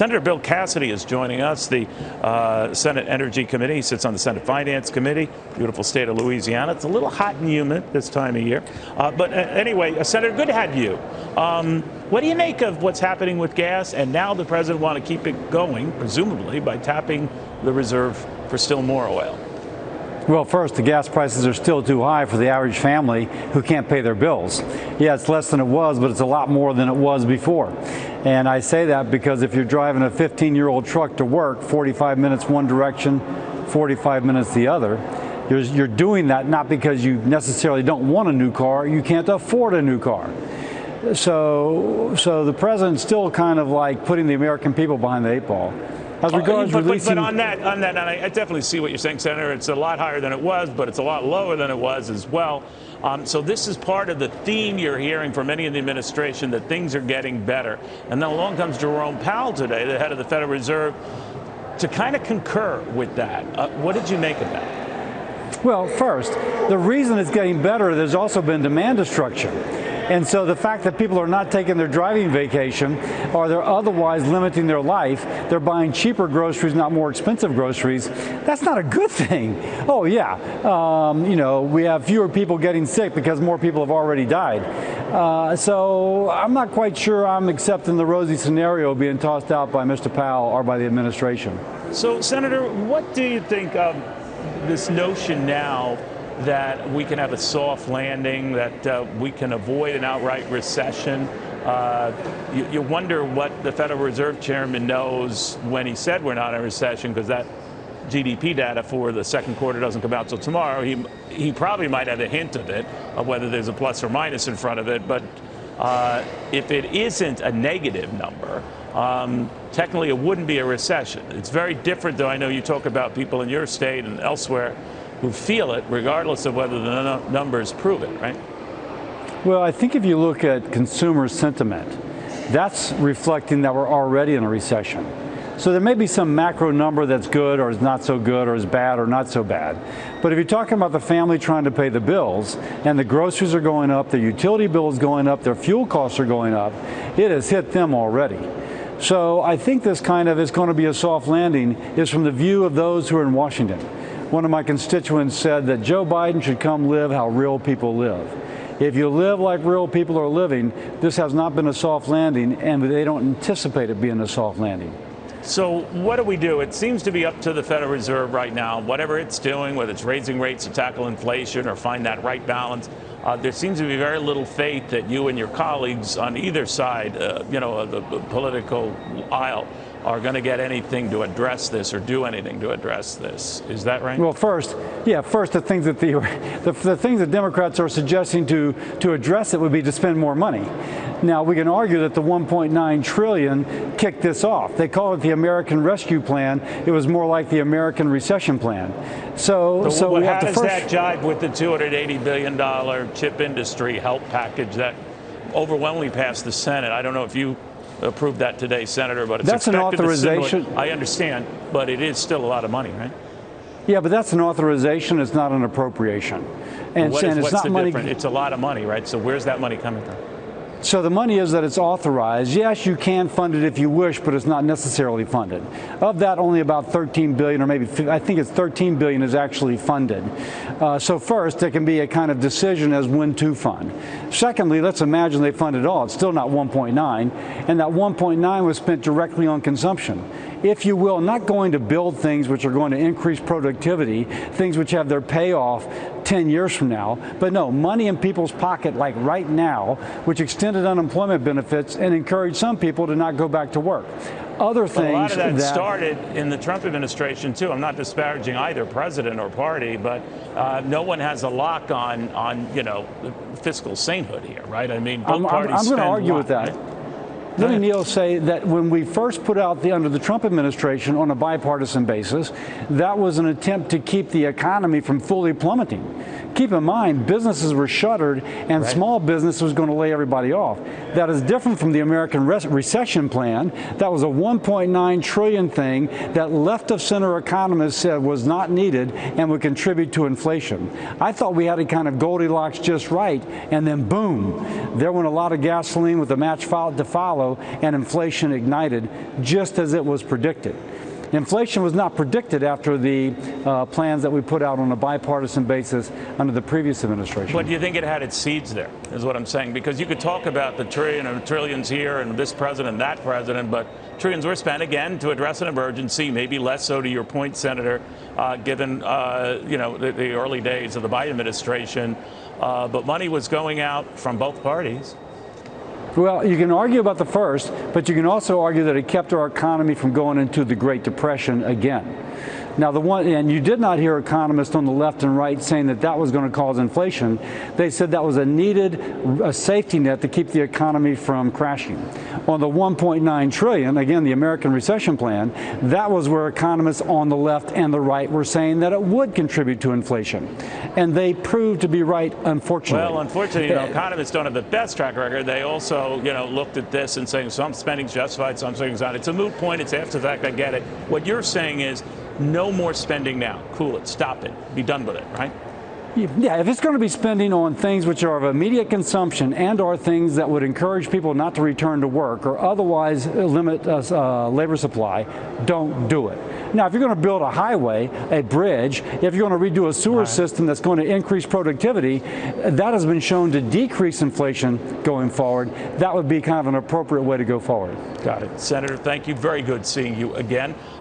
Senator Bill Cassidy is joining us, the Senate Energy Committee. He sits on the Senate Finance Committee, beautiful state of Louisiana. It's a little hot and humid this time of year. But anyway, Senator, good to have you. What do you make of what's happening with gas? And now the president want to keep it going, presumably, by tapping the reserve for still more oil. Well, first, the gas prices are still too high for the average family who can't pay their bills. Yeah, it's less than it was, but it's a lot more than it was before. And I say that because if you're driving a 15-year-old truck to work, 45 minutes one direction, 45 minutes the other, you're doing that not because you necessarily don't want a new car, you can't afford a new car. So the president's still kind of like putting the American people behind the eight ball. As regards but on that, I definitely see what you're saying, Senator. It's a lot higher than it was, but it's a lot lower than it was as well. So this is part of the theme you're hearing from many in the administration, that things are getting better. And then along comes Jerome Powell today, the head of the Federal Reserve, to kind of concur with that. What did you make of that? Well, first, the reason it's getting better, there's also been demand destruction. And so the fact that people are not taking their driving vacation, or they're otherwise limiting their life, they're buying cheaper groceries, not more expensive groceries, that's not a good thing. Oh yeah, you know, we have fewer people getting sick because more people have already died. So I'm not quite sure I'm accepting the rosy scenario being tossed out by Mr. Powell or by the administration. So, Senator, what do you think of this notion now that we can have a soft landing, that we can avoid an outright recession? You wonder what the Federal Reserve Chairman knows when he said we're not in a recession, because that GDP data for the second quarter doesn't come out till tomorrow. He probably might have a hint of it, of whether there's a plus or minus in front of it. But if it isn't a negative number, technically it wouldn't be a recession. It's very different, though. I know you talk about people in your state and elsewhere who feel it, regardless of whether the numbers prove it, right? Well, I think if you look at consumer sentiment, that's reflecting that we're already in a recession. So there may be some macro number that's good or is not so good or is bad or not so bad. But if you're talking about the family trying to pay the bills and the groceries are going up, their utility bill is going up, their fuel costs are going up, it has hit them already. So I think this kind of is going to be a soft landing is from the view of those who are in Washington. One of my constituents said that Joe Biden should come live how real people live. If you live like real people are living, this has not been a soft landing, and they don't anticipate it being a soft landing. So what do we do? It seems to be up to the Federal Reserve right now, whatever it's doing, whether it's raising rates to tackle inflation or find that right balance. There seems to be very little faith that you and your colleagues on either side, of the political aisle, are going to get anything to address this or do anything to address this. Is that right? Well, first, the things that the things that Democrats are suggesting to address it would be to spend more money. Now, we can argue that the $1.9 trillion kicked this off. They call it the American Rescue Plan. It was more like the American Recession Plan. So we have to first. How does that jive with the $280 billion chip industry help package that overwhelmingly passed the Senate? I don't know if you approved that today, Senator, but it's that's an authorization. I understand, but it is still a lot of money, right? Yeah, but that's an authorization. It's not an appropriation. And, what's it's not the money. Difference? It's a lot of money, right? So where's that money coming from? So the money is that it's authorized. Yes, you can fund it if you wish, but it's not necessarily funded. Of that, only about $13 billion, or maybe I think it's $13 billion, is actually funded. So first, there can be a kind of decision as when to fund. Secondly, let's imagine they fund it all. It's still not 1.9, and that 1.9 was spent directly on consumption. If you will, not going to build things which are going to increase productivity, things which have their payoff 10 years from now, but no, money in people's pocket like right now, which extended unemployment benefits and encouraged some people to not go back to work. Other things a lot of that started in the Trump administration too. I'm not disparaging either president or party, but no one has a lock on the fiscal sainthood here, right? I mean, both parties I'm going to argue with that. Right? Let me, Neil, say that when we first put out under the Trump administration on a bipartisan basis, that was an attempt to keep the economy from fully plummeting. Keep in mind, businesses were shuttered and small business was going to lay everybody off. That is different from the American Recession Plan. That was a $1.9 trillion thing that left-of-center economists said was not needed and would contribute to inflation. I thought we had a kind of Goldilocks just right, and then boom, there went a lot of gasoline with a match to follow follow, and inflation ignited, just as it was predicted. Inflation was not predicted after the plans that we put out on a bipartisan basis under the previous administration. But do you think it had its seeds there, is what I'm saying? Because you could talk about the trillion and trillions here and this president, that president, but trillions were spent, again, to address an emergency, maybe less so to your point, Senator, given the early days of the Biden administration. But money was going out from both parties. Well, you can argue about the first, but you can also argue that it kept our economy from going into the Great Depression again. Now, and you did not hear economists on the left and right saying that that was going to cause inflation. They said that was a needed safety net to keep the economy from crashing. On the 1.9 trillion, again, the American Recession Plan, that was where economists on the left and the right were saying that it would contribute to inflation. And they proved to be right, unfortunately. Well, unfortunately, economists don't have the best track record. They also, looked at this and saying some spending's justified, some spending's not. It's a moot point. It's after the fact. I get it. What you're saying is no more spending now. Cool it. Stop it. Be done with it, right? Yeah, if it's going to be spending on things which are of immediate consumption and are things that would encourage people not to return to work or otherwise limit labor supply, don't do it. Now, if you're going to build a highway, a bridge, if you're going to redo a sewer system that's going to increase productivity, that has been shown to decrease inflation going forward. That would be kind of an appropriate way to go forward. Got it. Senator, thank you. Very good seeing you again.